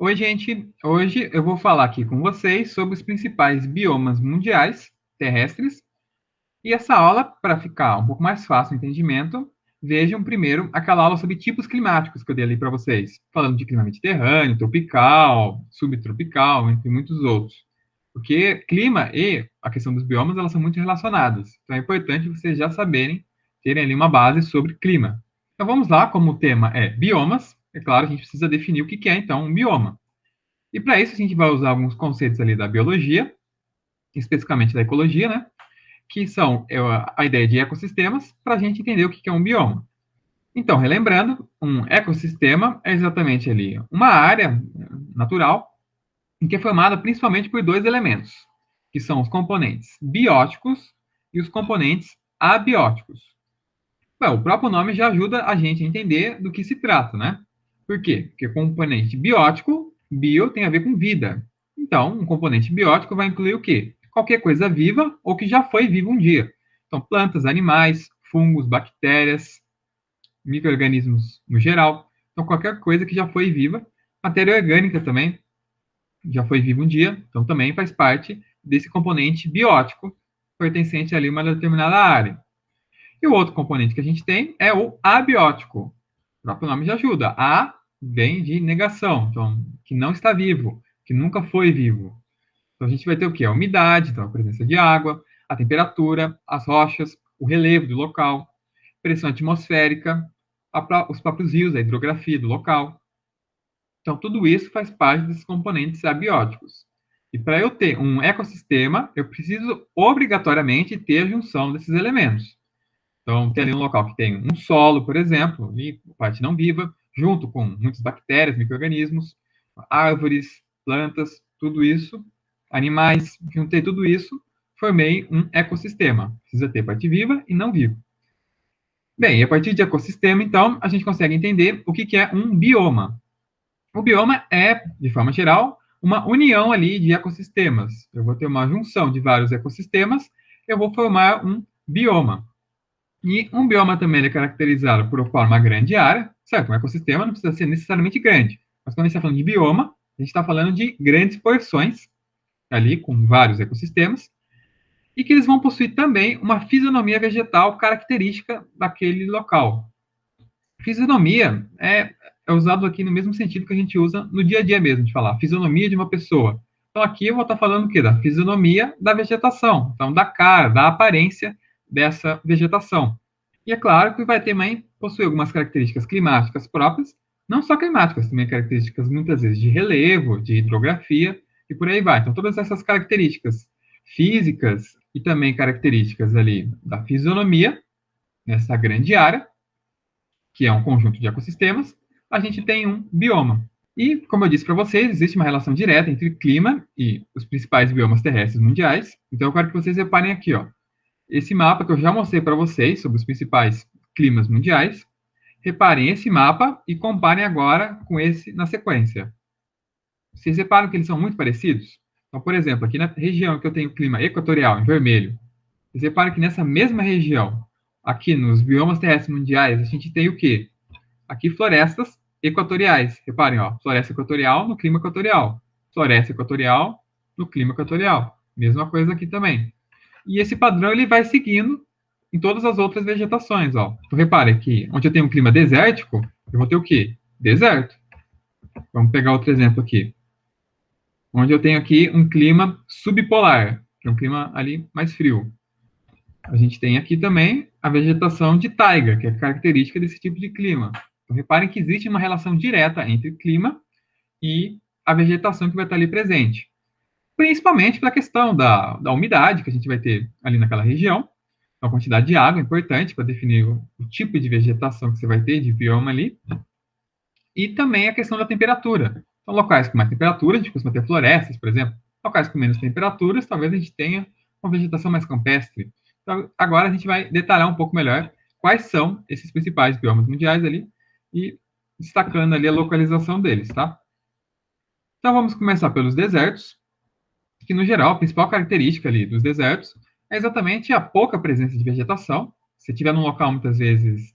Oi, gente. Hoje eu vou falar aqui com vocês sobre os principais biomas mundiais terrestres. E essa aula, para ficar um pouco mais fácil o entendimento, vejam primeiro aquela aula sobre tipos climáticos que eu dei ali para vocês, falando de clima mediterrâneo, tropical, subtropical, entre muitos outros. Porque clima e a questão dos biomas, elas são muito relacionadas. Então é importante vocês já saberem, terem ali uma base sobre clima. Então vamos lá, como o tema é biomas, é claro, a gente precisa definir o que é então um bioma. E para isso a gente vai usar alguns conceitos ali da biologia, especificamente da ecologia, né? Que são a ideia de ecossistemas, para a gente entender o que é um bioma. Então, relembrando, um ecossistema é exatamente ali uma área natural em que é formada principalmente por dois elementos, que são os componentes bióticos e os componentes abióticos. Bom, o próprio nome já ajuda a gente a entender do que se trata, né? Por quê? Porque componente biótico, bio tem a ver com vida. Então, um componente biótico vai incluir o quê? Qualquer coisa viva ou que já foi viva um dia. Então, plantas, animais, fungos, bactérias, micro-organismos no geral. Então, qualquer coisa que já foi viva. Matéria orgânica também já foi viva um dia, então também faz parte desse componente biótico pertencente ali a uma determinada área. E o outro componente que a gente tem é o abiótico. O próprio nome já ajuda. A vem de negação, então, que não está vivo, que nunca foi vivo. Então, a gente vai ter o quê? A umidade, então, a presença de água, a temperatura, as rochas, o relevo do local, pressão atmosférica, os próprios rios, a hidrografia do local. Então, tudo isso faz parte desses componentes abióticos. E para eu ter um ecossistema, eu preciso obrigatoriamente ter a junção desses elementos. Então, tem ali um local que tem um solo, por exemplo, ali, parte não viva, junto com muitas bactérias, micro-organismos, árvores, plantas, tudo isso, animais, juntei tudo isso, formei um ecossistema. Precisa ter parte viva e não viva. Bem, e a partir de ecossistema, então, a gente consegue entender o que é um bioma. O bioma é, de forma geral, uma união ali de ecossistemas. Eu vou ter uma junção de vários ecossistemas, eu vou formar um bioma. E um bioma também é caracterizado por uma grande área, certo? Um ecossistema não precisa ser necessariamente grande, mas quando a gente está falando de bioma, a gente está falando de grandes porções, ali com vários ecossistemas, e que eles vão possuir também uma fisionomia vegetal característica daquele local. Fisionomia é usado aqui no mesmo sentido que a gente usa no dia a dia mesmo, de falar fisionomia de uma pessoa. Então aqui eu vou estar falando o quê? Da fisionomia da vegetação, então da cara, da aparência dessa vegetação. E é claro que vai também possuir algumas características climáticas próprias, não só climáticas, também características muitas vezes de relevo, de hidrografia e por aí vai. Então todas essas características físicas e também características ali da fisionomia nessa grande área, que é um conjunto de ecossistemas, a gente tem um bioma. E, como eu disse para vocês, existe uma relação direta entre clima e os principais biomas terrestres mundiais. Então, eu quero que vocês reparem aqui, ó, esse mapa que eu já mostrei para vocês sobre os principais climas mundiais. Reparem esse mapa e comparem agora com esse na sequência. Vocês reparam que eles são muito parecidos? Então, por exemplo, aqui na região que eu tenho clima equatorial, em vermelho, vocês reparam que nessa mesma região, aqui nos biomas terrestres mundiais, a gente tem o quê? Aqui florestas equatoriais. Reparem, ó, floresta equatorial no clima equatorial. Floresta equatorial no clima equatorial. Mesma coisa aqui também. E esse padrão ele vai seguindo em todas as outras vegetações, ó. Então repare que onde eu tenho um clima desértico, eu vou ter o quê? Deserto. Vamos pegar outro exemplo aqui. Onde eu tenho aqui um clima subpolar, que é um clima ali mais frio. A gente tem aqui também a vegetação de taiga, que é característica desse tipo de clima. Então, reparem que existe uma relação direta entre clima e a vegetação que vai estar ali presente. Principalmente pela questão da umidade que a gente vai ter ali naquela região. A quantidade de água é importante para definir o tipo de vegetação que você vai ter, de bioma ali. E também a questão da temperatura. Então, locais com mais temperatura, a gente costuma ter florestas, por exemplo. Locais com menos temperaturas, talvez a gente tenha uma vegetação mais campestre. Então, agora a gente vai detalhar um pouco melhor quais são esses principais biomas mundiais ali e destacando ali a localização deles, tá? Então, vamos começar pelos desertos, que, no geral, a principal característica ali dos desertos é exatamente a pouca presença de vegetação. Se estiver num local, muitas vezes,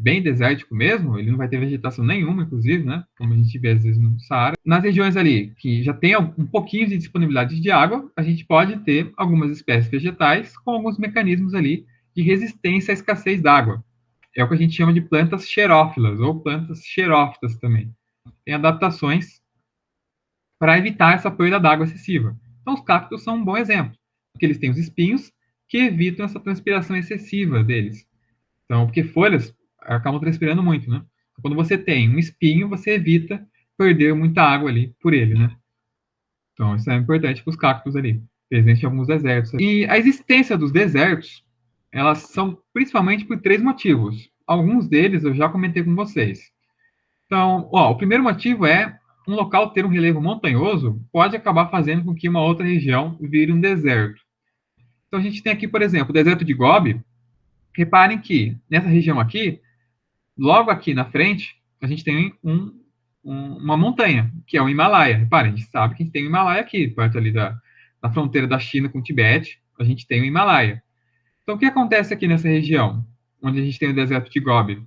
bem desértico mesmo, ele não vai ter vegetação nenhuma, inclusive, né? Como a gente vê às vezes no Saara. Nas regiões ali que já tem um pouquinho de disponibilidade de água, a gente pode ter algumas espécies vegetais com alguns mecanismos ali de resistência à escassez d'água. É o que a gente chama de plantas xerófilas ou plantas xerófitas também. Tem adaptações para evitar essa perda d'água excessiva. Então, os cactos são um bom exemplo, porque eles têm os espinhos que evitam essa transpiração excessiva deles. Então, porque folhas acabam transpirando muito, né? Quando você tem um espinho, você evita perder muita água ali por ele, né? Então, isso é importante para os cactos ali, presente em alguns desertos. E a existência dos desertos, elas são principalmente por três motivos. Alguns deles eu já comentei com vocês. Então, o primeiro motivo é um local ter um relevo montanhoso pode acabar fazendo com que uma outra região vire um deserto. Então, a gente tem aqui, por exemplo, o deserto de Gobi. Reparem que nessa região aqui, logo aqui na frente, a gente tem uma montanha, que é o Himalaia. Reparem, a gente sabe que a gente tem o Himalaia aqui, perto ali da fronteira da China com o Tibete, a gente tem o Himalaia. Então, o que acontece aqui nessa região, onde a gente tem o deserto de Gobi,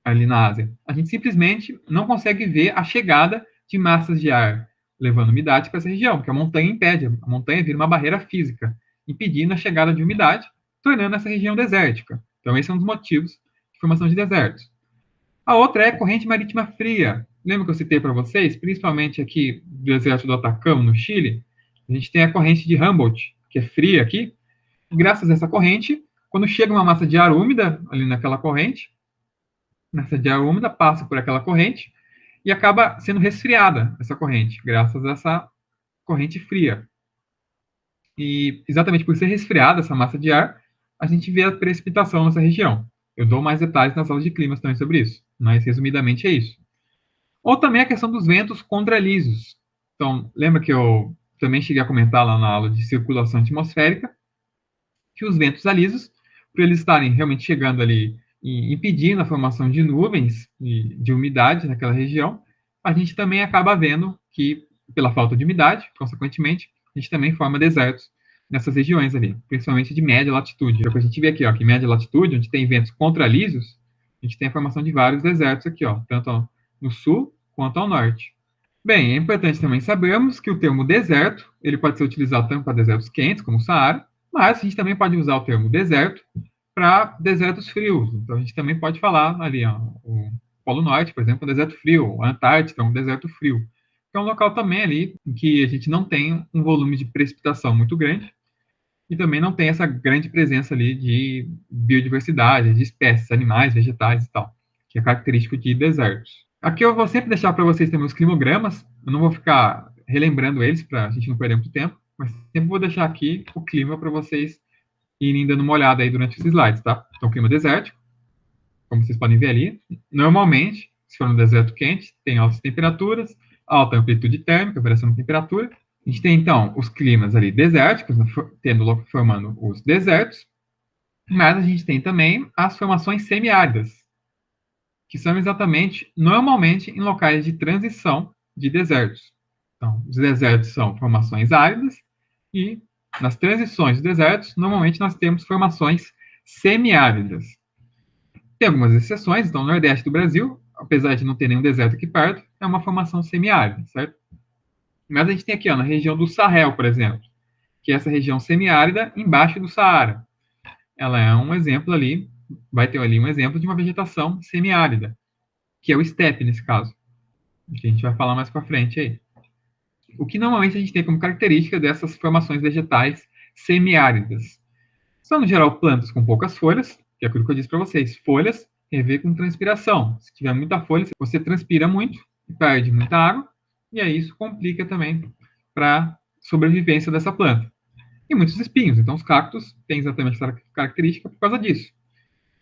ali na Ásia? A gente simplesmente não consegue ver a chegada de massas de ar levando umidade para essa região, porque a montanha impede, a montanha vira uma barreira física, impedindo a chegada de umidade, tornando essa região desértica. Então, esse é um dos motivos de formação de desertos. A outra é a corrente marítima fria. Lembra que eu citei para vocês, principalmente aqui do deserto do Atacama, no Chile? A gente tem a corrente de Humboldt, que é fria aqui. Graças a essa corrente, quando chega uma massa de ar úmida ali naquela corrente, massa de ar úmida passa por aquela corrente e acaba sendo resfriada essa corrente, graças a essa corrente fria. E exatamente por ser resfriada essa massa de ar, a gente vê a precipitação nessa região. Eu dou mais detalhes nas aulas de clima também sobre isso, mas resumidamente é isso. Ou também a questão dos ventos contralisos. Então, lembra que eu também cheguei a comentar lá na aula de circulação atmosférica que os ventos alisos, por eles estarem realmente chegando ali e impedindo a formação de nuvens e de umidade naquela região, a gente também acaba vendo que, pela falta de umidade, consequentemente, a gente também forma desertos nessas regiões ali, principalmente de média latitude. Então, a gente vê aqui, ó, que média latitude, onde tem ventos contralisos, a gente tem a formação de vários desertos aqui, ó, tanto no sul quanto ao norte. Bem, é importante também sabermos que o termo deserto, ele pode ser utilizado tanto para desertos quentes, como o Saara, mas a gente também pode usar o termo deserto para desertos frios. Então, a gente também pode falar ali, ó, o Polo Norte, por exemplo, é um deserto frio, a Antártica é um deserto frio, que é um local também ali em que a gente não tem um volume de precipitação muito grande e também não tem essa grande presença ali de biodiversidade, de espécies, animais, vegetais e tal, que é característico de desertos. Aqui eu vou sempre deixar para vocês também os climogramas, eu não vou ficar relembrando eles para a gente não perder muito tempo, mas sempre vou deixar aqui o clima para vocês irem dando uma olhada aí durante os slides, tá? Então, clima desértico, como vocês podem ver ali, normalmente, se for um deserto quente, tem altas temperaturas, alta amplitude térmica, variação de temperatura. A gente tem, então, os climas ali desérticos, formando os desertos, mas a gente tem também as formações semiáridas, que são exatamente, normalmente, em locais de transição de desertos. Então, os desertos são formações áridas e, nas transições de desertos, normalmente nós temos formações semiáridas. Tem algumas exceções, então, o Nordeste do Brasil, apesar de não ter nenhum deserto aqui perto, é uma formação semiárida, certo? Mas a gente tem aqui, ó, na região do Sahel, por exemplo, que é essa região semiárida embaixo do Saara. Ela é um exemplo ali, vai ter ali um exemplo de uma vegetação semiárida, que é o estepe nesse caso, que a gente vai falar mais para frente aí. O que normalmente a gente tem como característica dessas formações vegetais semiáridas. São, no geral, plantas com poucas folhas, que é aquilo que eu disse para vocês. Folhas tem a ver com transpiração. Se tiver muita folha, você transpira muito, perde muita água, e aí isso complica também para a sobrevivência dessa planta. E muitos espinhos, então os cactos têm exatamente essa característica por causa disso.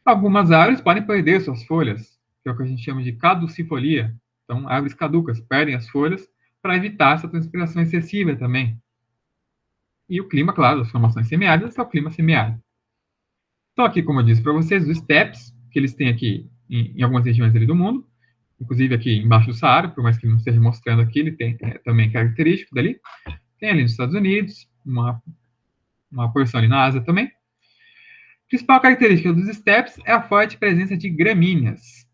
Algumas árvores podem perder suas folhas, que é o que a gente chama de caducifolia. Então, árvores caducas perdem as folhas para evitar essa transpiração excessiva também. E o clima, claro, as formações semiáridas é o clima semiárido. Então, aqui, como eu disse para vocês, os steppes, que eles têm aqui em algumas regiões ali do mundo, inclusive aqui embaixo do Saara, por mais que ele não esteja mostrando aqui, ele tem também característico dali. Tem ali nos Estados Unidos, uma porção ali na Ásia também. Principal característica dos estepes é a forte presença de gramíneas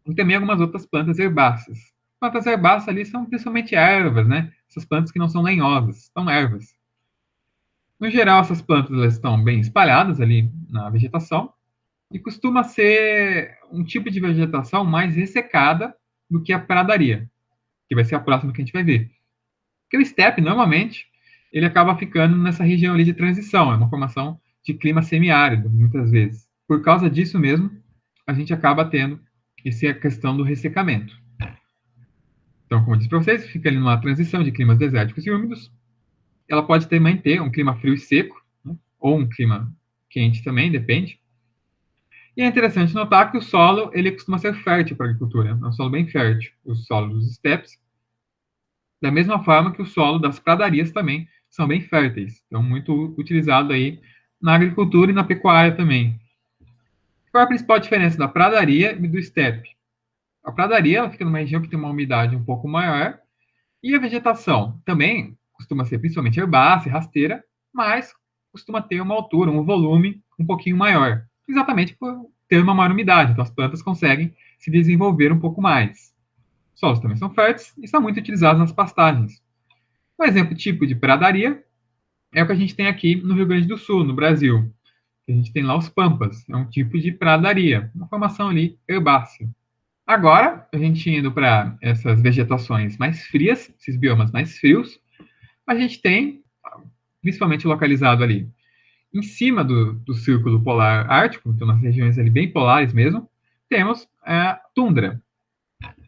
e também algumas outras plantas herbáceas. Plantas herbáceas ali são principalmente ervas, né? Essas plantas que não são lenhosas, são ervas. No geral, essas plantas elas estão bem espalhadas ali na vegetação e costuma ser um tipo de vegetação mais ressecada do que a pradaria, que vai ser a próxima que a gente vai ver. Porque o estepe, normalmente, ele acaba ficando nessa região ali de transição, é uma formação de clima semiárido, muitas vezes. Por causa disso mesmo, a gente acaba tendo essa questão do ressecamento. Então, como eu disse para vocês, fica ali numa transição de climas desérticos e úmidos. Ela pode também ter um clima frio e seco, né? Ou um clima quente também, depende. E é interessante notar que o solo ele costuma ser fértil para a agricultura, é um solo bem fértil, o solo dos estepes, da mesma forma que o solo das pradarias também são bem férteis, então muito utilizado aí na agricultura e na pecuária também. Qual é a principal diferença da pradaria e do estepe? A pradaria ela fica numa região que tem uma umidade um pouco maior e a vegetação também costuma ser principalmente herbácea, rasteira, mas costuma ter uma altura, um volume um pouquinho maior, exatamente por ter uma maior umidade, então as plantas conseguem se desenvolver um pouco mais. Os solos também são férteis e são muito utilizados nas pastagens. Um exemplo tipo de pradaria é o que a gente tem aqui no Rio Grande do Sul, no Brasil. A gente tem lá os pampas, é um tipo de pradaria, uma formação ali herbácea. Agora, a gente indo para essas vegetações mais frias, esses biomas mais frios, a gente tem, principalmente localizado ali em cima do círculo polar ártico, então nas regiões ali bem polares mesmo, temos a tundra.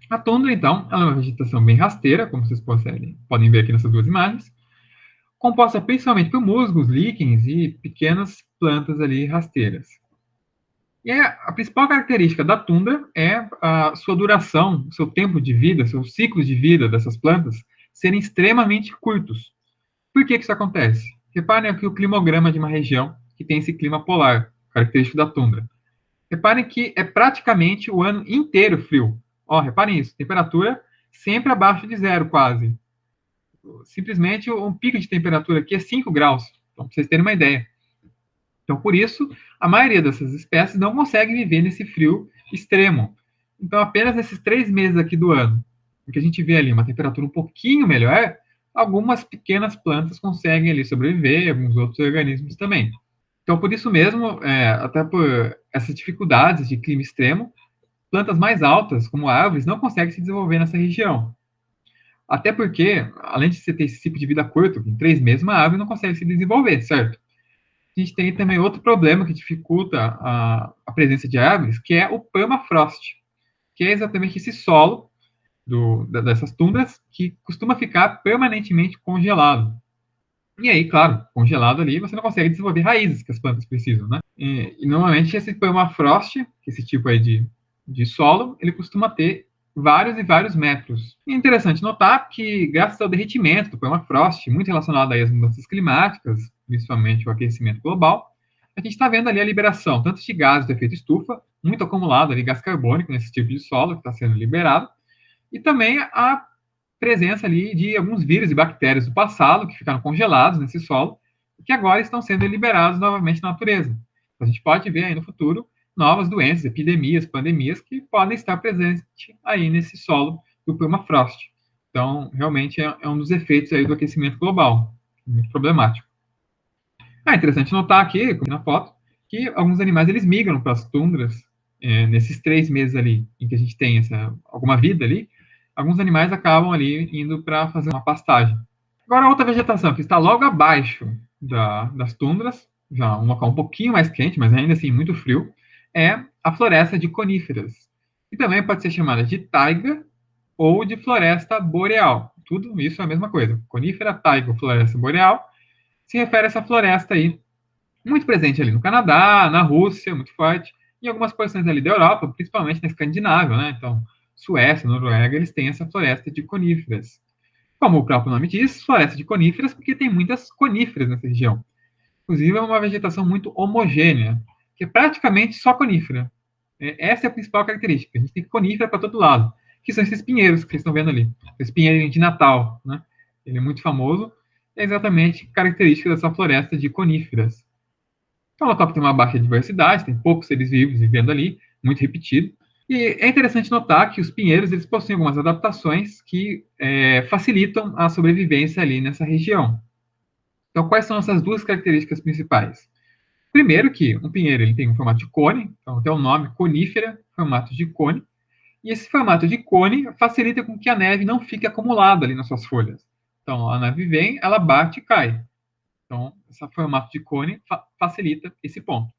A tundra, então, ela é uma vegetação bem rasteira, como vocês podem ver aqui nessas duas imagens, composta principalmente por musgos, líquens e pequenas plantas ali rasteiras. E a principal característica da tundra é a sua duração, o seu tempo de vida, seus ciclos de vida dessas plantas serem extremamente curtos. Por que isso acontece? Reparem aqui o climograma de uma região que tem esse clima polar, característico da tundra. Reparem que é praticamente o ano inteiro frio. Ó, reparem isso, temperatura sempre abaixo de zero, quase. Simplesmente um pico de temperatura aqui é 5 graus, então, para vocês terem uma ideia. Então, por isso, a maioria dessas espécies não consegue viver nesse frio extremo. Então, apenas nesses 3 meses aqui do ano, em que a gente vê ali uma temperatura um pouquinho melhor, algumas pequenas plantas conseguem ali sobreviver, alguns outros organismos também. Então, por isso mesmo, até por essas dificuldades de clima extremo, plantas mais altas, como árvores, não conseguem se desenvolver nessa região. Até porque, além de você ter esse ciclo de vida curto, em 3 meses uma árvore não consegue se desenvolver, certo? A gente tem também outro problema que dificulta a presença de árvores, que é o permafrost, que é exatamente esse solo dessas tundras que costuma ficar permanentemente congelado. E aí, claro, congelado ali, você não consegue desenvolver raízes que as plantas precisam, né? E normalmente esse permafrost, esse tipo aí de solo, ele costuma ter vários e vários metros. E é interessante notar que, graças ao derretimento do permafrost, muito relacionado aí às mudanças climáticas, principalmente o aquecimento global, a gente está vendo ali a liberação tanto de gases do efeito estufa, muito acumulado ali, gás carbônico nesse tipo de solo que está sendo liberado, e também a presença ali de alguns vírus e bactérias do passado que ficaram congelados nesse solo e que agora estão sendo liberados novamente na natureza. Então, a gente pode ver aí no futuro novas doenças, epidemias, pandemias que podem estar presentes aí nesse solo do permafrost. Então, realmente é um dos efeitos aí do aquecimento global, muito problemático. É interessante notar aqui, na foto, que alguns animais eles migram para as tundras nesses 3 meses ali em que a gente tem alguma vida ali, alguns animais acabam ali indo para fazer uma pastagem. Agora, outra vegetação que está logo abaixo das tundras, já um local um pouquinho mais quente, mas ainda assim muito frio, é a floresta de coníferas, que também pode ser chamada de taiga ou de floresta boreal. Tudo isso é a mesma coisa. Conífera, taiga ou floresta boreal se refere a essa floresta aí, muito presente ali no Canadá, na Rússia, muito forte, em algumas porções ali da Europa, principalmente na Escandinávia, né? Então, Suécia, Noruega, eles têm essa floresta de coníferas. Como o próprio nome diz, floresta de coníferas, porque tem muitas coníferas nessa região. Inclusive, é uma vegetação muito homogênea, que é praticamente só conífera. Essa é a principal característica. A gente tem conífera para todo lado, que são esses pinheiros que vocês estão vendo ali. Esse pinheiro de Natal, né? Ele é muito famoso, é exatamente característica dessa floresta de coníferas. Então, ela tem uma baixa diversidade, tem poucos seres vivos vivendo ali, muito repetido. E é interessante notar que os pinheiros eles possuem algumas adaptações que facilitam a sobrevivência ali nessa região. Então, quais são essas duas características principais? Primeiro que um pinheiro ele tem um formato de cone, então tem o nome conífera, formato de cone, e esse formato de cone facilita com que a neve não fique acumulada ali nas suas folhas. Então, a neve vem, ela bate e cai. Então, esse formato de cone facilita esse ponto.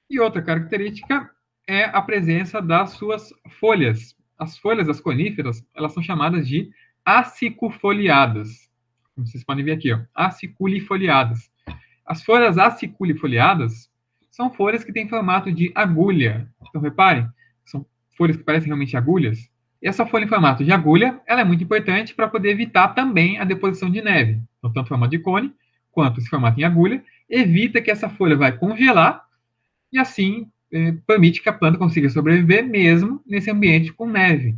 E outra característica é a presença das suas folhas. As folhas das coníferas, elas são chamadas de acicufoliadas. Como vocês podem ver aqui, ó, aciculifoliadas. As folhas aciculifoliadas são folhas que têm formato de agulha. Então, reparem, são folhas que parecem realmente agulhas. E essa folha em formato de agulha, ela é muito importante para poder evitar também a deposição de neve. Então, tanto o formato de cone, quanto esse formato em agulha, evita que essa folha vai congelar e assim permite que a planta consiga sobreviver mesmo nesse ambiente com neve.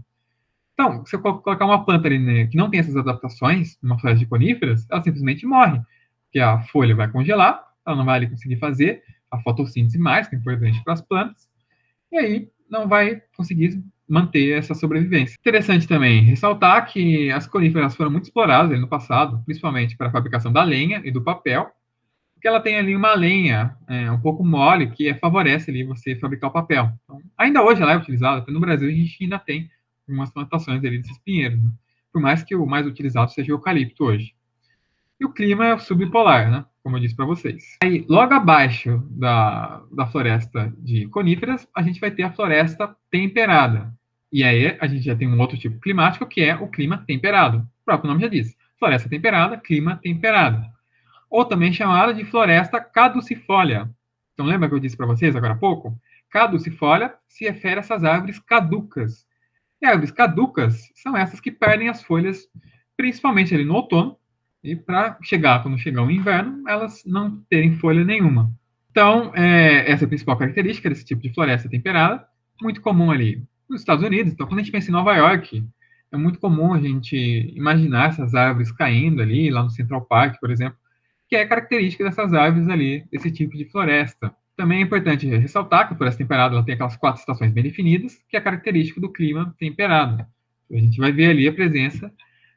Então, se eu colocar uma planta ali, né, que não tem essas adaptações, uma floresta de coníferas, ela simplesmente morre, porque a folha vai congelar, ela não vai ali conseguir fazer a fotossíntese mais, que é importante para as plantas, e aí não vai conseguir manter essa sobrevivência. Interessante também ressaltar que as coníferas foram muito exploradas no passado, principalmente para a fabricação da lenha e do papel, porque ela tem ali uma lenha um pouco mole que favorece ali você fabricar o papel. Então, ainda hoje ela é utilizada, porque no Brasil a gente ainda tem algumas plantações ali desses pinheiros, né? Por mais que o mais utilizado seja o eucalipto hoje. E o clima é subpolar, né? Como eu disse para vocês. Aí, logo abaixo da floresta de coníferas, a gente vai ter a floresta temperada. E aí a gente já tem um outro tipo climático, que é o clima temperado. O próprio nome já diz. Floresta temperada, clima temperado. Ou também chamada de floresta caducifólia. Então, lembra que eu disse para vocês agora há pouco? Caducifólia se refere a essas árvores caducas. E árvores caducas são essas que perdem as folhas, principalmente ali no outono, e para chegar, quando chegar o inverno, elas não terem folha nenhuma. Então, essa é a principal característica desse tipo de floresta temperada, muito comum ali nos Estados Unidos. Então, quando a gente pensa em Nova York, é muito comum a gente imaginar essas árvores caindo ali, lá no Central Park, por exemplo, que é característica dessas árvores ali, desse tipo de floresta. Também é importante ressaltar que a floresta temperada ela tem aquelas 4 estações bem definidas, que é característico do clima temperado. A gente vai ver ali a presença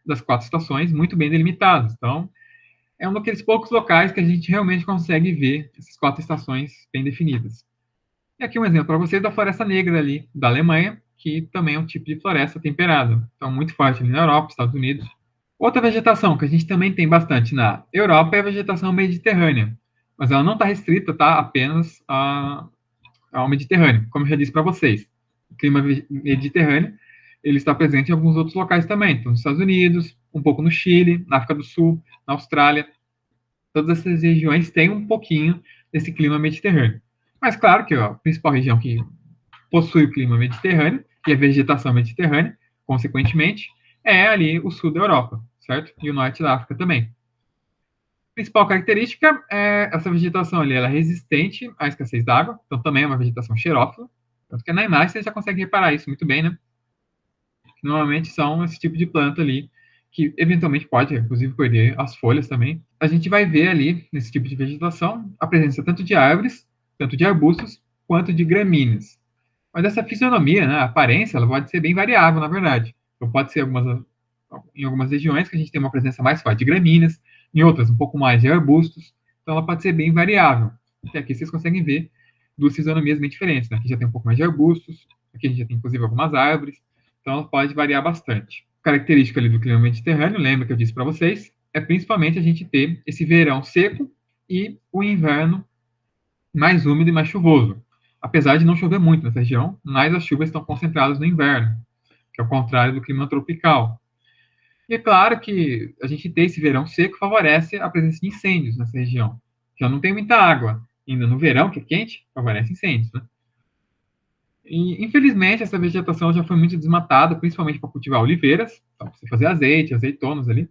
das 4 estações muito bem delimitadas. Então, é um daqueles poucos locais que a gente realmente consegue ver essas 4 estações bem definidas. E aqui um exemplo para vocês da floresta negra ali, da Alemanha, que também é um tipo de floresta temperada. Então, muito forte ali na Europa, Estados Unidos. Outra vegetação que a gente também tem bastante na Europa é a vegetação mediterrânea, mas ela não está restrita, tá, apenas ao Mediterrâneo, como eu já disse para vocês. O clima mediterrâneo ele está presente em alguns outros locais também, então nos Estados Unidos, um pouco no Chile, na África do Sul, na Austrália. Todas essas regiões têm um pouquinho desse clima mediterrâneo. Mas claro que a principal região que possui o clima mediterrâneo e a vegetação mediterrânea, consequentemente, é ali o sul da Europa, certo? E o norte da África também. A principal característica é essa vegetação ali, ela é resistente à escassez d'água, então também é uma vegetação xerófila, tanto que na imagem você já consegue reparar isso muito bem, né? Normalmente são esse tipo de planta ali, que eventualmente pode, inclusive, perder as folhas também. A gente vai ver ali, nesse tipo de vegetação, a presença tanto de árvores, tanto de arbustos, quanto de gramíneas. Mas essa fisionomia, né, a aparência, ela pode ser bem variável, na verdade. Então, pode ser em algumas regiões que a gente tem uma presença mais forte de gramíneas, em outras um pouco mais de arbustos. Então, ela pode ser bem variável. E aqui vocês conseguem ver duas fisionomias bem diferentes. Né? Aqui já tem um pouco mais de arbustos, aqui a gente já tem, inclusive, algumas árvores. Então, ela pode variar bastante. Característica ali do clima mediterrâneo, lembra que eu disse para vocês, é principalmente a gente ter esse verão seco e o inverno mais úmido e mais chuvoso. Apesar de não chover muito nessa região, mas as chuvas estão concentradas no inverno, que é o contrário do clima tropical. E é claro que a gente ter esse verão seco favorece a presença de incêndios nessa região. Já não tem muita água. Ainda no verão, que é quente, favorece incêndios, né? E, infelizmente, essa vegetação já foi muito desmatada, principalmente para cultivar oliveiras, para você fazer azeite, azeitonas ali,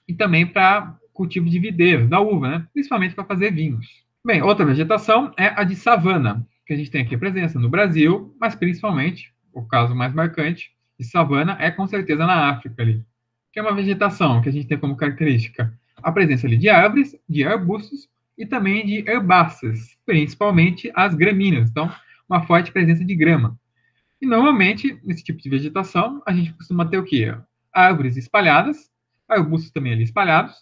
e também para cultivo de videiros, da uva, né? Principalmente para fazer vinhos. Bem, outra vegetação é a de savana, que a gente tem aqui presença no Brasil, mas principalmente, o caso mais marcante de savana é com certeza na África ali, que é uma vegetação que a gente tem como característica a presença ali de árvores, de arbustos e também de herbáceas, principalmente as gramíneas. Então, uma forte presença de grama. E normalmente, nesse tipo de vegetação, a gente costuma ter o quê? Árvores espalhadas, arbustos também ali espalhados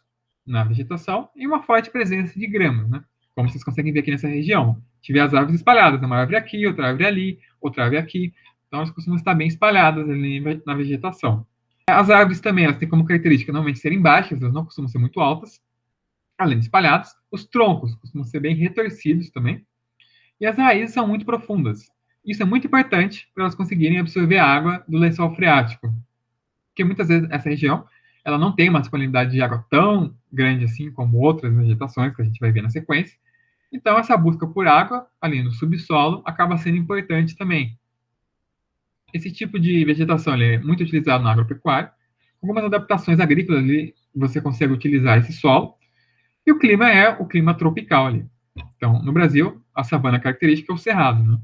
na vegetação, e uma forte presença de grama, né? Como vocês conseguem ver aqui nessa região. Tiver as árvores espalhadas, uma árvore aqui, outra árvore ali, outra árvore aqui. Então, elas costumam estar bem espalhadas ali na vegetação. As árvores também, elas têm como característica normalmente serem baixas, elas não costumam ser muito altas, além de espalhados. Os troncos costumam ser bem retorcidos também, e as raízes são muito profundas. Isso é muito importante para elas conseguirem absorver a água do lençol freático, porque muitas vezes essa região ela não tem uma disponibilidade de água tão grande assim como outras vegetações que a gente vai ver na sequência. Então, essa busca por água ali no subsolo acaba sendo importante também. Esse tipo de vegetação é muito utilizado na agropecuária. Com algumas adaptações agrícolas ali, você consegue utilizar esse solo. E o clima é o clima tropical ali. Então, no Brasil, a savana característica é o cerrado, né?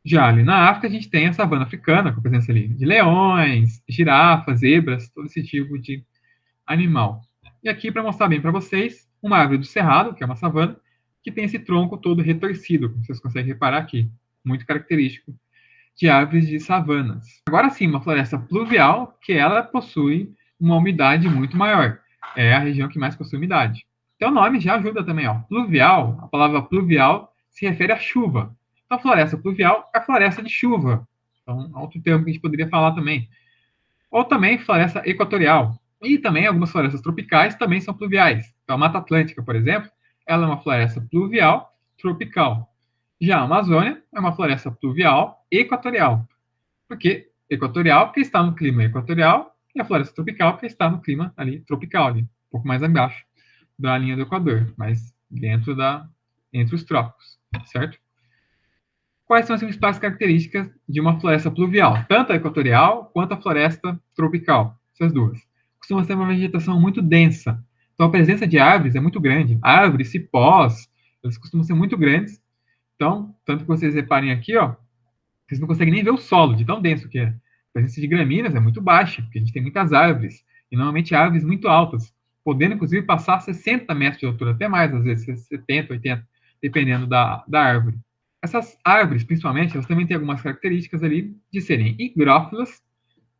Já ali na África, a gente tem a savana africana, com a presença ali de leões, girafas, zebras, todo esse tipo de animal. E aqui, para mostrar bem para vocês, uma árvore do cerrado, que é uma savana, que tem esse tronco todo retorcido, como vocês conseguem reparar aqui, muito característico de árvores de savanas. Agora sim, uma floresta pluvial, que ela possui uma umidade muito maior. É a região que mais possui umidade. Então o nome já ajuda também, ó. Pluvial, a palavra pluvial se refere à chuva. Então a floresta pluvial é a floresta de chuva. Então, outro termo que a gente poderia falar também. Ou também floresta equatorial. E também algumas florestas tropicais também são pluviais. Então a Mata Atlântica, por exemplo, ela é uma floresta pluvial tropical. Já a Amazônia é uma floresta pluvial equatorial. Por que equatorial? Porque está no clima equatorial, e a floresta tropical porque está no clima ali tropical, ali, um pouco mais abaixo da linha do Equador, mas entre os trópicos, certo? Quais são as principais características de uma floresta pluvial, tanto a equatorial quanto a floresta tropical? Essas duas. Costuma ser uma vegetação muito densa. Então, a presença de árvores é muito grande. Árvores, cipós, elas costumam ser muito grandes. Então, tanto que vocês reparem aqui, ó, vocês não conseguem nem ver o solo, de tão denso que é. A presença de gramíneas é muito baixa, porque a gente tem muitas árvores, e normalmente árvores muito altas, podendo inclusive passar 60 metros de altura, até mais, às vezes 70, 80, dependendo da árvore. Essas árvores, principalmente, elas também têm algumas características ali de serem higrófilas,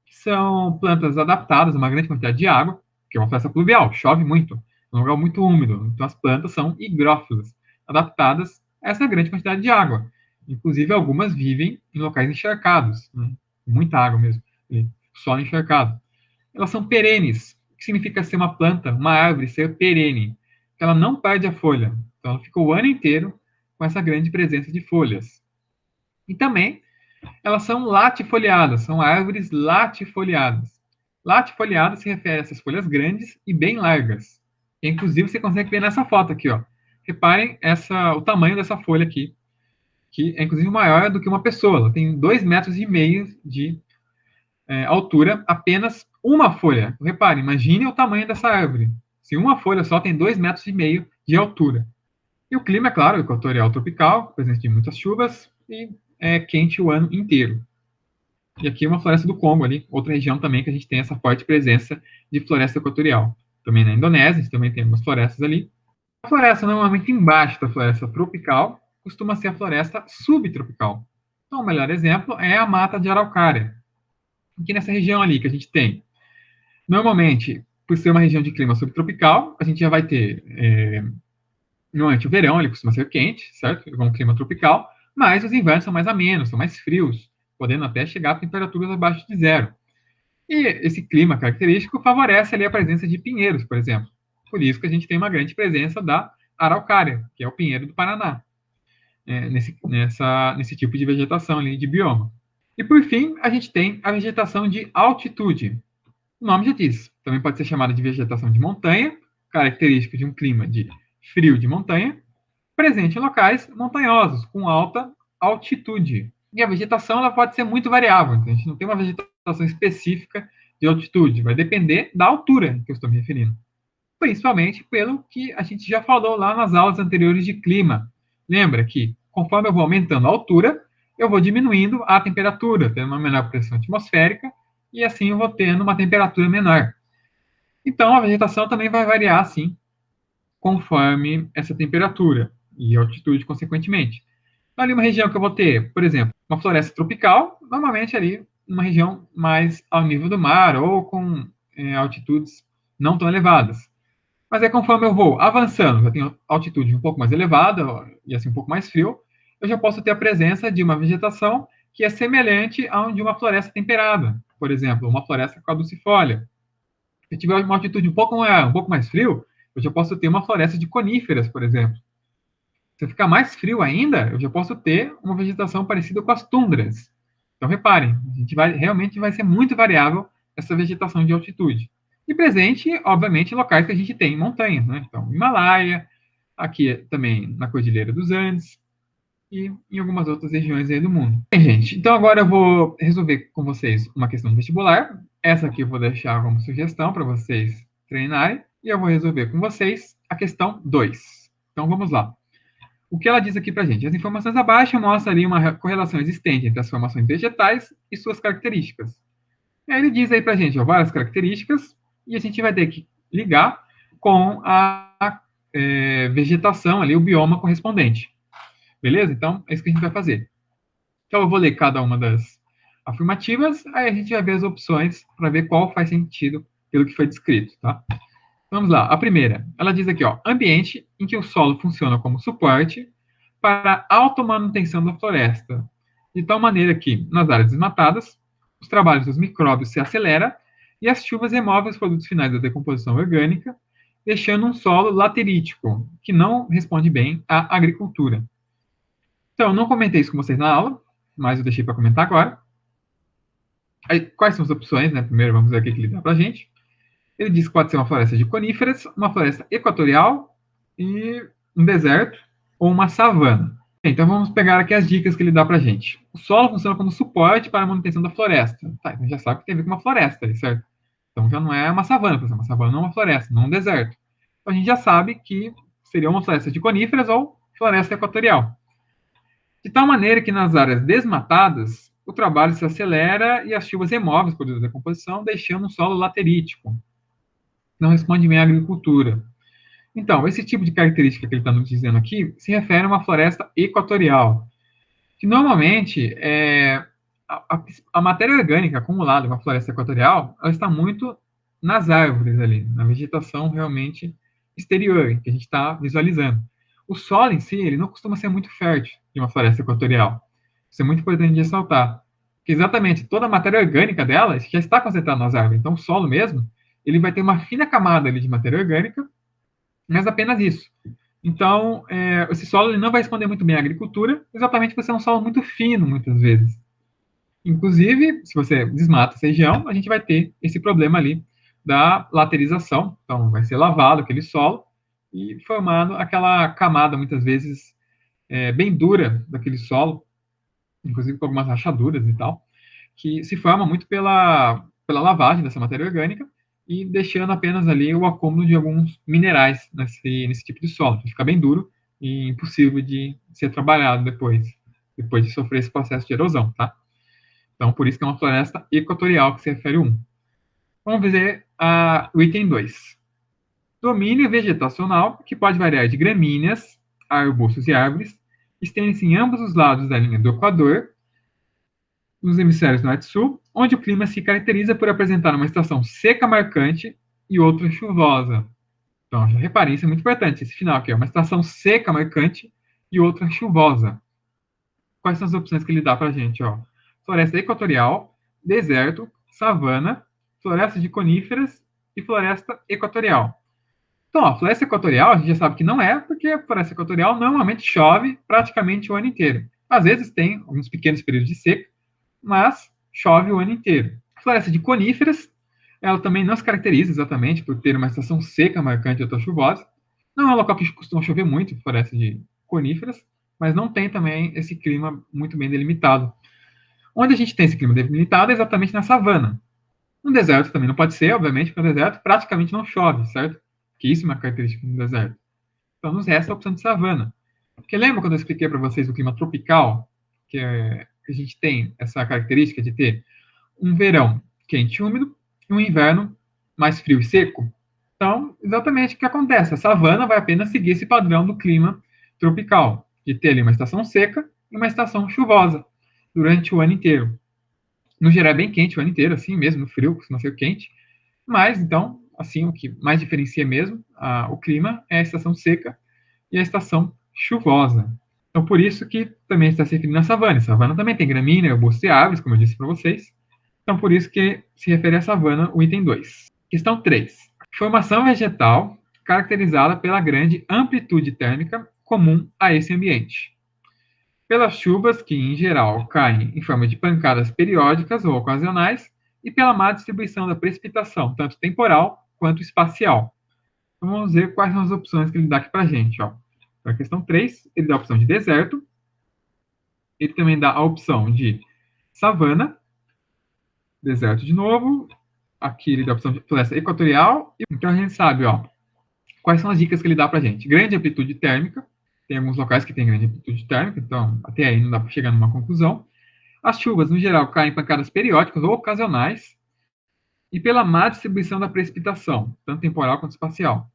que são plantas adaptadas a uma grande quantidade de água, que é uma floresta pluvial, chove muito, é um lugar muito úmido, então as plantas são higrófilas, adaptadas a essa grande quantidade de água. Inclusive, algumas vivem em locais encharcados, né? Muita água mesmo, solo encharcado. Elas são perenes. O que significa ser uma planta, uma árvore, ser perene? Ela não perde a folha. Então, ela fica o ano inteiro com essa grande presença de folhas. E também, elas são latifoliadas, são árvores latifoliadas. Latifoliada se refere a essas folhas grandes e bem largas. E, inclusive, você consegue ver nessa foto aqui, ó. Reparem o tamanho dessa folha aqui, que é inclusive maior do que uma pessoa. Ela tem 2,5 metros de altura, apenas uma folha. Repare, imagine o tamanho dessa árvore. Se uma folha só tem 2,5 metros de altura. E o clima, é claro, equatorial tropical, presença de muitas chuvas e é quente o ano inteiro. E aqui uma floresta do Congo ali, outra região também que a gente tem essa forte presença de floresta equatorial. Também na Indonésia, a gente também tem algumas florestas ali. A floresta normalmente embaixo da floresta tropical costuma ser a floresta subtropical. Então, o melhor exemplo é a mata de araucária. Aqui nessa região ali que a gente tem. Normalmente, por ser uma região de clima subtropical, a gente já vai ter, normalmente o verão ele costuma ser quente, certo? Com um clima tropical, mas os invernos são mais amenos, são mais frios, podendo até chegar a temperaturas abaixo de zero. E esse clima característico favorece ali a presença de pinheiros, por exemplo. Por isso que a gente tem uma grande presença da araucária, que é o pinheiro do Paraná, nesse tipo de vegetação ali, de bioma. E por fim, a gente tem a vegetação de altitude. O nome já diz, também pode ser chamada de vegetação de montanha, característica de um clima de frio de montanha, presente em locais montanhosos, com alta altitude. E a vegetação ela pode ser muito variável, então a gente não tem uma vegetação específica de altitude, vai depender da altura que eu estou me referindo. Principalmente pelo que a gente já falou lá nas aulas anteriores de clima. Lembra que, conforme eu vou aumentando a altura, eu vou diminuindo a temperatura, tendo uma menor pressão atmosférica, e assim eu vou tendo uma temperatura menor. Então, a vegetação também vai variar, sim, conforme essa temperatura e altitude, consequentemente. Então, ali uma região que eu vou ter, por exemplo, uma floresta tropical, normalmente ali uma região mais ao nível do mar ou com altitudes não tão elevadas. Mas aí, conforme eu vou avançando, eu tenho altitude um pouco mais elevada e assim um pouco mais frio, eu já posso ter a presença de uma vegetação que é semelhante à de uma floresta temperada, por exemplo, uma floresta caducifólia. Se eu tiver uma altitude um pouco mais frio, eu já posso ter uma floresta de coníferas, por exemplo. Se ficar mais frio ainda, eu já posso ter uma vegetação parecida com as tundras. Então, reparem, realmente vai ser muito variável essa vegetação de altitude. E presente, obviamente, em locais que a gente tem montanhas, né? Então, Himalaia, aqui também na Cordilheira dos Andes e em algumas outras regiões aí do mundo. Bem, gente, então agora eu vou resolver com vocês uma questão vestibular. Essa aqui eu vou deixar como sugestão para vocês treinarem. E eu vou resolver com vocês a questão 2. Então, vamos lá. O que ela diz aqui para a gente? As informações abaixo mostram ali uma correlação existente entre as formações vegetais e suas características. E aí ele diz aí para a gente várias características e a gente vai ter que ligar com a vegetação ali, o bioma correspondente. Beleza? Então, é isso que a gente vai fazer. Então, eu vou ler cada uma das afirmativas, aí a gente vai ver as opções para ver qual faz sentido pelo que foi descrito, tá? Vamos lá. A primeira, ela diz aqui, ó, ambiente em que o solo funciona como suporte para a automanutenção da floresta, de tal maneira que, nas áreas desmatadas, os trabalhos dos micróbios se aceleram e as chuvas removem os produtos finais da decomposição orgânica, deixando um solo laterítico, que não responde bem à agricultura. Então, não comentei isso com vocês na aula, mas eu deixei para comentar agora. Aí, quais são as opções, né? Primeiro, vamos ver o que ele dá para a gente. Ele diz que pode ser uma floresta de coníferas, uma floresta equatorial e um deserto ou uma savana. Então vamos pegar aqui as dicas que ele dá para a gente. O solo funciona como suporte para a manutenção da floresta. Tá, então já sabe que tem a ver com uma floresta, certo? Então já não é uma savana, por exemplo, uma savana não é uma floresta, não é um deserto. Então a gente já sabe que seria uma floresta de coníferas ou floresta equatorial. De tal maneira que nas áreas desmatadas, o trabalho se acelera e as chuvas removem os produtos da decomposição, deixando um solo laterítico. Não responde bem à agricultura. Então, esse tipo de característica que ele está nos dizendo aqui se refere a uma floresta equatorial, que normalmente a matéria orgânica acumulada em uma floresta equatorial, ela está muito nas árvores ali, na vegetação realmente exterior, que a gente está visualizando. O solo em si, ele não costuma ser muito fértil de uma floresta equatorial. Isso é muito importante de ressaltar. Porque exatamente toda a matéria orgânica dela já está concentrada nas árvores. Então, o solo mesmo, ele vai ter uma fina camada ali de matéria orgânica, mas apenas isso. Então, esse solo ele não vai responder muito bem à agricultura, exatamente por ser um solo muito fino, muitas vezes. Inclusive, se você desmata essa região, a gente vai ter esse problema ali da laterização. Então, vai ser lavado aquele solo e formado aquela camada, muitas vezes, bem dura daquele solo, inclusive com algumas rachaduras e tal, que se forma muito pela lavagem dessa matéria orgânica e deixando apenas ali o acúmulo de alguns minerais nesse tipo de solo, que fica bem duro e impossível de ser trabalhado depois de sofrer esse processo de erosão, tá? Então, por isso que é uma floresta equatorial que se refere a 1. Vamos ver o item 2. Domínio vegetacional, que pode variar de gramíneas, arbustos e árvores, estende-se em ambos os lados da linha do Equador, nos hemisférios norte e sul, onde o clima se caracteriza por apresentar uma estação seca marcante e outra chuvosa. Então, já reparem, isso é muito importante, esse final aqui, uma estação seca marcante e outra chuvosa. Quais são as opções que ele dá para a gente? Ó? Floresta equatorial, deserto, savana, floresta de coníferas e floresta equatorial. Então, a floresta equatorial a gente já sabe que não é, porque a floresta equatorial normalmente chove praticamente o ano inteiro. Às vezes tem alguns pequenos períodos de seca, mas chove o ano inteiro. A floresta de coníferas, ela também não se caracteriza exatamente por ter uma estação seca marcante e outra chuvosa. Não é um local que costuma chover muito, floresta de coníferas, mas não tem também esse clima muito bem delimitado. Onde a gente tem esse clima delimitado é exatamente na savana. No deserto também não pode ser, obviamente, porque no deserto praticamente não chove, certo? Que isso é uma característica do deserto. Então nos resta a opção de savana. Porque lembra quando eu expliquei para vocês o clima tropical, que a gente tem essa característica de ter um verão quente e úmido e um inverno mais frio e seco? Então, exatamente o que acontece. A savana vai apenas seguir esse padrão do clima tropical, de ter ali uma estação seca e uma estação chuvosa durante o ano inteiro. No geral, é bem quente o ano inteiro, assim mesmo, no frio, costuma ser quente. Mas, então, assim, o que mais diferencia mesmo o clima é a estação seca e a estação chuvosa. Então, por isso que também está se referindo à savana. A savana também tem gramínea, arbustos e árvores, como eu disse para vocês. Então, por isso que se refere à savana o item 2. Questão 3. Formação vegetal caracterizada pela grande amplitude térmica comum a esse ambiente. Pelas chuvas que, em geral, caem em forma de pancadas periódicas ou ocasionais e pela má distribuição da precipitação, tanto temporal quanto espacial. Então, vamos ver quais são as opções que ele dá aqui para a gente. Para a questão 3, ele dá a opção de deserto, ele também dá a opção de savana, deserto de novo, aqui ele dá a opção de floresta equatorial. Então a gente sabe, quais são as dicas que ele dá para a gente. Grande amplitude térmica, tem alguns locais que tem grande amplitude térmica, então até aí não dá para chegar numa conclusão. As chuvas, no geral, caem em pancadas periódicas ou ocasionais e pela má distribuição da precipitação, tanto temporal quanto espacial.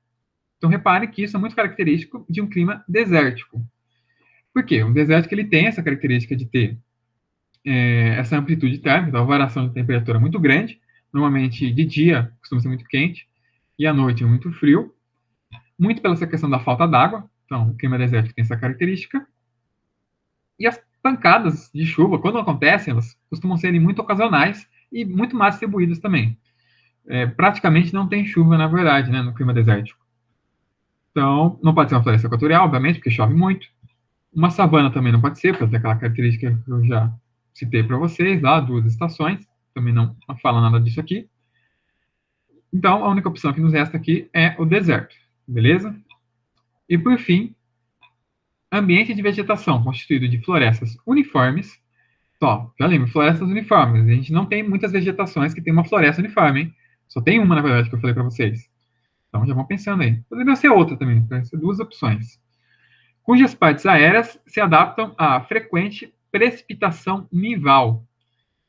Então reparem que isso é muito característico de um clima desértico. Por quê? Um desértico ele tem essa característica de ter essa amplitude térmica, uma variação de temperatura muito grande. Normalmente, de dia, costuma ser muito quente, e à noite, muito frio. Muito pela essa questão da falta d'água. Então, o clima desértico tem essa característica. E as pancadas de chuva, quando acontecem, elas costumam serem muito ocasionais e muito mais distribuídas também. Praticamente não tem chuva, na verdade, né, no clima desértico. Então, não pode ser uma floresta equatorial, obviamente, porque chove muito. Uma savana também não pode ser, por ter aquela característica que eu já citei para vocês, lá, 2 estações. Também não fala nada disso aqui. Então, a única opção que nos resta aqui é o deserto, beleza? E, por fim, ambiente de vegetação constituído de florestas uniformes. Só, já lembro, florestas uniformes. A gente não tem muitas vegetações que tem uma floresta uniforme, hein? Só tem uma, na verdade, que eu falei para vocês. Então, já vão pensando aí. Poderia ser outra também, pode ser 2 opções. Cujas partes aéreas se adaptam à frequente precipitação nival.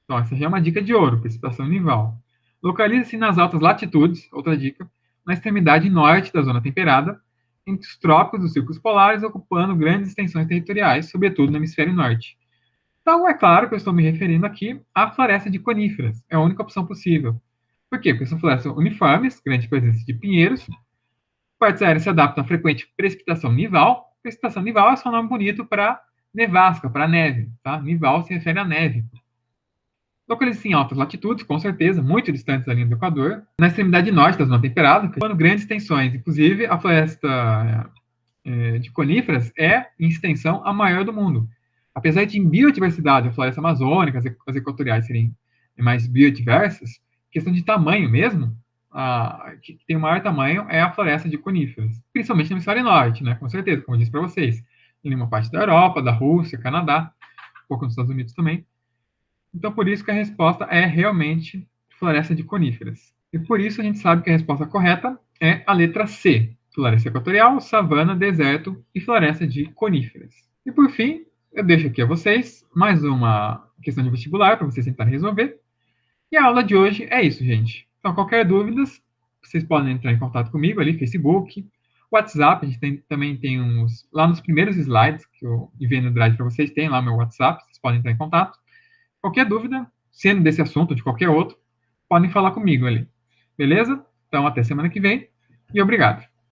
Então, essa já é uma dica de ouro, precipitação nival. Localiza-se nas altas latitudes, outra dica, na extremidade norte da zona temperada, entre os trópicos e os círculos polares, ocupando grandes extensões territoriais, sobretudo no hemisfério norte. Então, é claro que eu estou me referindo aqui à floresta de coníferas. É a única opção possível. Por quê? Porque são florestas uniformes, grande presença de pinheiros, partes aéreas se adaptam à frequente precipitação nival. Precipitação nival é só um nome bonito para nevasca, para neve. Tá? Nival se refere à neve. Localiza-se em altas latitudes, com certeza, muito distantes da linha do Equador, na extremidade norte da zona temperada, ocupando grandes extensões. Inclusive, a floresta de coníferas é, em extensão, a maior do mundo. Apesar de em biodiversidade, a floresta amazônica, as equatoriais serem mais biodiversas, questão de tamanho mesmo, que tem o maior tamanho é a floresta de coníferas, principalmente no hemisfério norte, né? Com certeza, como eu disse para vocês, em uma parte da Europa, da Rússia, Canadá, um pouco nos Estados Unidos também. Então, por isso que a resposta é realmente floresta de coníferas. E por isso a gente sabe que a resposta correta é a letra C, floresta equatorial, savana, deserto e floresta de coníferas. E por fim, eu deixo aqui a vocês mais uma questão de vestibular para vocês tentarem resolver. E a aula de hoje é isso, gente. Então, qualquer dúvida, vocês podem entrar em contato comigo ali, Facebook, WhatsApp, a gente também tem uns, lá nos primeiros slides que eu enviei no Drive para vocês, tem lá o meu WhatsApp, vocês podem entrar em contato. Qualquer dúvida, sendo desse assunto ou de qualquer outro, podem falar comigo ali. Beleza? Então, até semana que vem e obrigado.